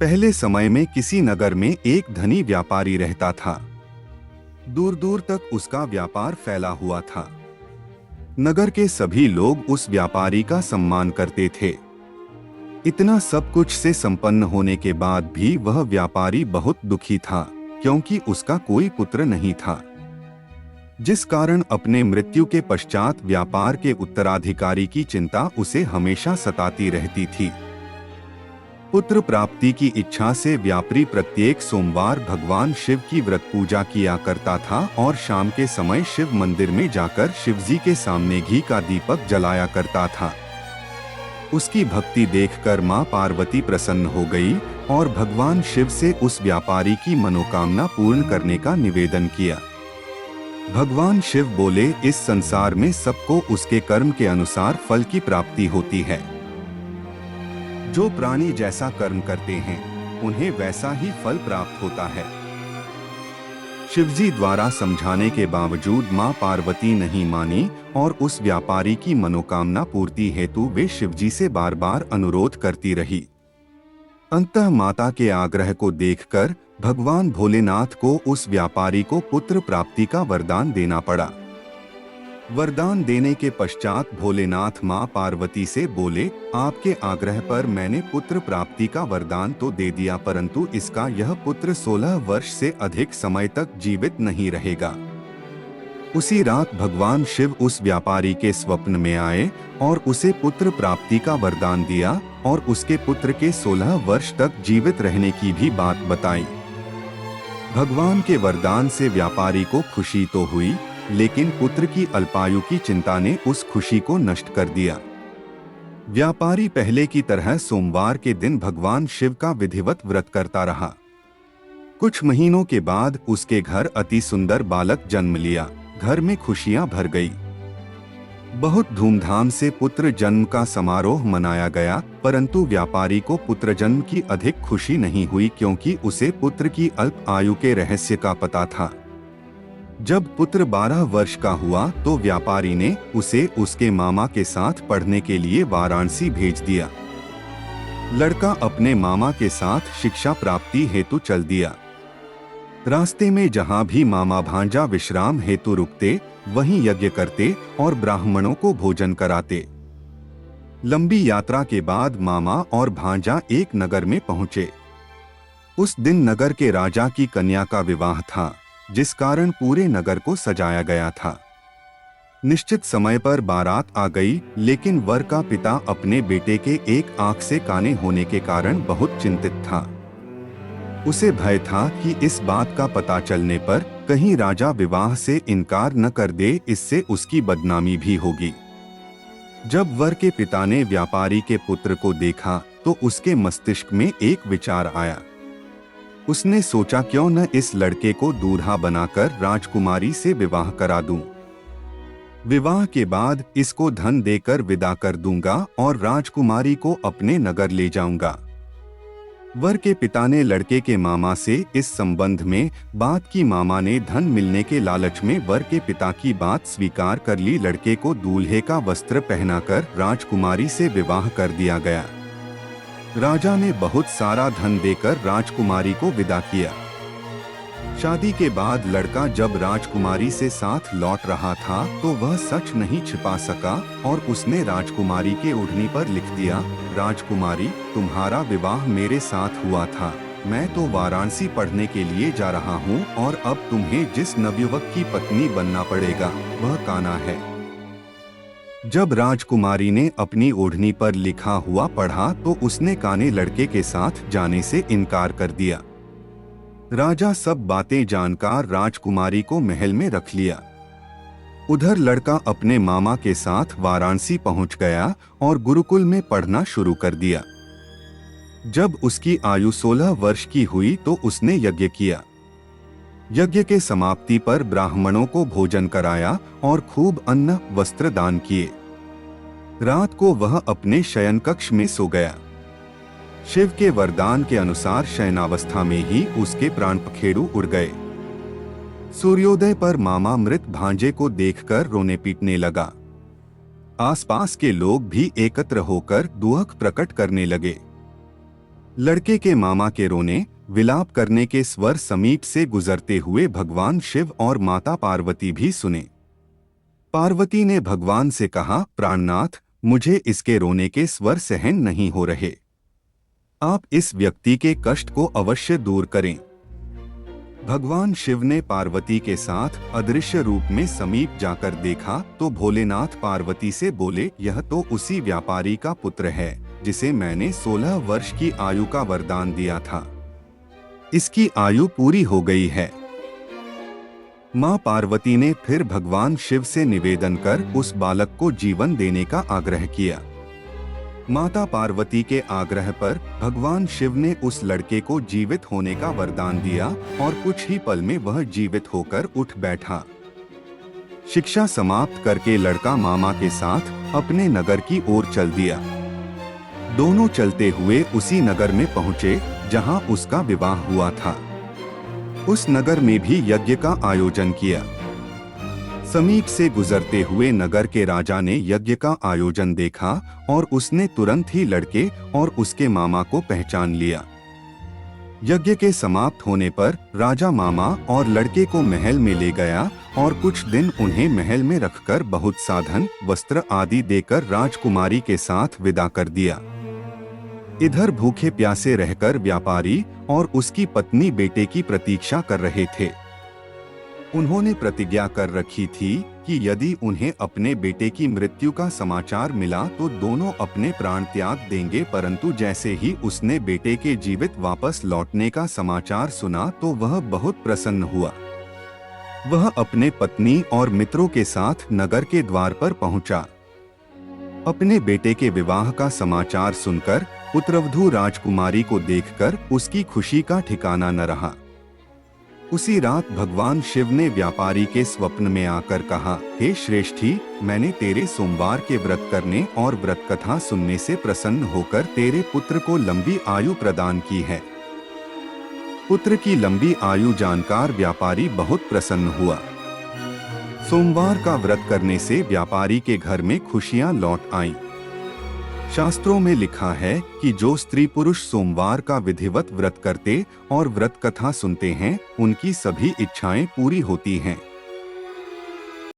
पहले समय में किसी नगर में एक धनी व्यापारी रहता था। दूर दूर तक उसका व्यापार फैला हुआ था। नगर के सभी लोग उस व्यापारी का सम्मान करते थे। इतना सब कुछ से संपन्न होने के बाद भी वह व्यापारी बहुत दुखी था, क्योंकि उसका कोई पुत्र नहीं था, जिस कारण अपने मृत्यु के पश्चात व्यापार के उत्तराधिकारी की चिंता उसे हमेशा सताती रहती थी। पुत्र प्राप्ति की इच्छा से व्यापारी प्रत्येक सोमवार भगवान शिव की व्रत पूजा किया करता था और शाम के समय शिव मंदिर में जाकर शिवजी के सामने घी का दीपक जलाया करता था। उसकी भक्ति देखकर मां पार्वती प्रसन्न हो गई और भगवान शिव से उस व्यापारी की मनोकामना पूर्ण करने का निवेदन किया। भगवान शिव बोले, इस संसार में सबको उसके कर्म के अनुसार फल की प्राप्ति होती है। जो प्राणी जैसा कर्म करते हैं उन्हें वैसा ही फल प्राप्त होता है। शिवजी द्वारा समझाने के बावजूद मां पार्वती नहीं मानी और उस व्यापारी की मनोकामना पूर्ति हेतु वे शिवजी से बार बार अनुरोध करती रही। अंततः माता के आग्रह को देखकर भगवान भोलेनाथ को उस व्यापारी को पुत्र प्राप्ति का वरदान देना पड़ा। वरदान देने के पश्चात भोलेनाथ मां पार्वती से बोले, आपके आग्रह पर मैंने पुत्र प्राप्ति का वरदान तो दे दिया, परंतु इसका यह पुत्र 16 वर्ष से अधिक समय तक जीवित नहीं रहेगा। उसी रात भगवान शिव उस व्यापारी के स्वप्न में आए और उसे पुत्र प्राप्ति का वरदान दिया और उसके पुत्र के 16 वर्ष तक जीवित रहने की भी बात बताई। भगवान के वरदान से व्यापारी को खुशी तो हुई, लेकिन पुत्र की अल्पायु की चिंता ने उस खुशी को नष्ट कर दिया। व्यापारी पहले की तरह सोमवार के दिन भगवान शिव का विधिवत व्रत करता रहा। कुछ महीनों के बाद उसके घर अति सुंदर बालक जन्म लिया। घर में खुशियां भर गई। बहुत धूमधाम से पुत्र जन्म का समारोह मनाया गया, परंतु व्यापारी को पुत्र जन्म की अधिक खुशी नहीं हुई, क्योंकि उसे पुत्र की अल्प आयु के रहस्य का पता था। जब पुत्र 12 वर्ष का हुआ तो व्यापारी ने उसे उसके मामा के साथ पढ़ने के लिए वाराणसी भेज दिया। लड़का अपने मामा के साथ शिक्षा प्राप्ति हेतु चल दिया। रास्ते में जहां भी मामा भांजा विश्राम हेतु रुकते, वहीं यज्ञ करते और ब्राह्मणों को भोजन कराते। लंबी यात्रा के बाद मामा और भांजा एक नगर में पहुंचे। उस दिन नगर के राजा की कन्या का विवाह था, जिस कारण पूरे नगर को सजाया गया था। निश्चित समय पर बारात आ गई, लेकिन वर का पिता अपने बेटे के एक आंख से काने होने के कारण बहुत चिंतित था। उसे भय था कि इस बात का पता चलने पर कहीं राजा विवाह से इनकार न कर दे, इससे उसकी बदनामी भी होगी। जब वर के पिता ने व्यापारी के पुत्र को देखा तो उसके मस्तिष्क में एक विचार आया। उसने सोचा, क्यों न इस लड़के को दूल्हा बनाकर राजकुमारी से विवाह करा दूं। विवाह के बाद इसको धन देकर विदा कर दूंगा और राजकुमारी को अपने नगर ले जाऊंगा। वर के पिता ने लड़के के मामा से इस संबंध में बात की। मामा ने धन मिलने के लालच में वर के पिता की बात स्वीकार कर ली। लड़के को दूल्हे का वस्त्र पहनाकर राजकुमारी से विवाह कर दिया गया। राजा ने बहुत सारा धन देकर राजकुमारी को विदा किया। शादी के बाद लड़का जब राजकुमारी से साथ लौट रहा था तो वह सच नहीं छिपा सका और उसने राजकुमारी के ओढ़नी पर लिख दिया, राजकुमारी, तुम्हारा विवाह मेरे साथ हुआ था। मैं तो वाराणसी पढ़ने के लिए जा रहा हूँ और अब तुम्हें जिस नवयुवक की पत्नी बनना पड़ेगा वह कान्हा है। जब राजकुमारी ने अपनी ओढ़नी पर लिखा हुआ पढ़ा तो उसने कान्हे लड़के के साथ जाने से इनकार कर दिया। राजा सब बातें जानकर राजकुमारी को महल में रख लिया। उधर लड़का अपने मामा के साथ वाराणसी पहुंच गया और गुरुकुल में पढ़ना शुरू कर दिया। जब उसकी आयु 16 वर्ष की हुई तो उसने यज्ञ किया। यज्ञ के समाप्ति पर ब्राह्मणों को भोजन कराया और खूब अन्न वस्त्र दान किए। रात को वह अपने शयन कक्ष में सो गया। शिव के वरदान के अनुसार शयनावस्था में ही उसके प्राण पखेरु उड़ गए। सूर्योदय पर मामा मृत भांजे को देखकर रोने पीटने लगा। आसपास के लोग भी एकत्र होकर दुख प्रकट करने लगे। लड़के के मामा के रोने विलाप करने के स्वर समीप से गुजरते हुए भगवान शिव और माता पार्वती भी सुने। पार्वती ने भगवान से कहा, प्राणनाथ, मुझे इसके रोने के स्वर सहन नहीं हो रहे। आप इस व्यक्ति के कष्ट को अवश्य दूर करें। भगवान शिव ने पार्वती के साथ अदृश्य रूप में समीप जाकर देखा तो भोलेनाथ पार्वती से बोले, यह तो उसी व्यापारी का पुत्र है जिसे मैंने 16 वर्ष की आयु का वरदान दिया था। इसकी आयु पूरी हो गई है। मां पार्वती ने फिर भगवान शिव से निवेदन कर उस बालक को जीवन देने का आग्रह किया। माता पार्वती के आग्रह पर भगवान शिव ने उस लड़के को जीवित होने का वरदान दिया और कुछ ही पल में वह जीवित होकर उठ बैठा। शिक्षा समाप्त करके लड़का मामा के साथ अपने नगर की ओर चल दिया। दोनों चलते हुए उसी नगर में पहुंचे जहां उसका विवाह हुआ था। उस नगर में भी यज्ञ का आयोजन किया। समीप से गुजरते हुए नगर के राजा ने यज्ञ का आयोजन देखा और उसने तुरंत ही लड़के और उसके मामा को पहचान लिया। यज्ञ के समाप्त होने पर राजा मामा और लड़के को महल में ले गया और कुछ दिन उन्हें महल में रखकर बहुत साधन, वस्त्र आदि देकर राजकुमारी के साथ विदा कर दिया। इधर भूखे प्यासे रहकर व्यापारी और उसकी पत्नी बेटे की प्रतीक्षा कर रहे थे। उन्होंने प्रतिज्ञा कर रखी थी कि यदि उन्हें अपने बेटे की मृत्यु का समाचार मिला तो दोनों अपने प्राण त्याग देंगे, परंतु जैसे ही उसने बेटे के जीवित वापस लौटने का समाचार सुना तो वह बहुत प्रसन्न हुआ। वह अपने पत्नी और मित्रों के साथ नगर के द्वार पर पहुंचा। अपने बेटे के विवाह का समाचार सुनकर पुत्रवधू राजकुमारी को देखकर उसकी खुशी का ठिकाना न रहा। उसी रात भगवान शिव ने व्यापारी के स्वप्न में आकर कहा, हे श्रेष्ठी, मैंने तेरे सोमवार के व्रत करने और व्रत कथा सुनने से प्रसन्न होकर तेरे पुत्र को लंबी आयु प्रदान की है। पुत्र की लंबी आयु जानकर व्यापारी बहुत प्रसन्न हुआ। सोमवार का व्रत करने से व्यापारी के घर में खुशियां लौट आईं। शास्त्रों में लिखा है कि जो स्त्री पुरुष सोमवार का विधिवत व्रत करते और व्रत कथा सुनते हैं, उनकी सभी इच्छाएं पूरी होती हैं।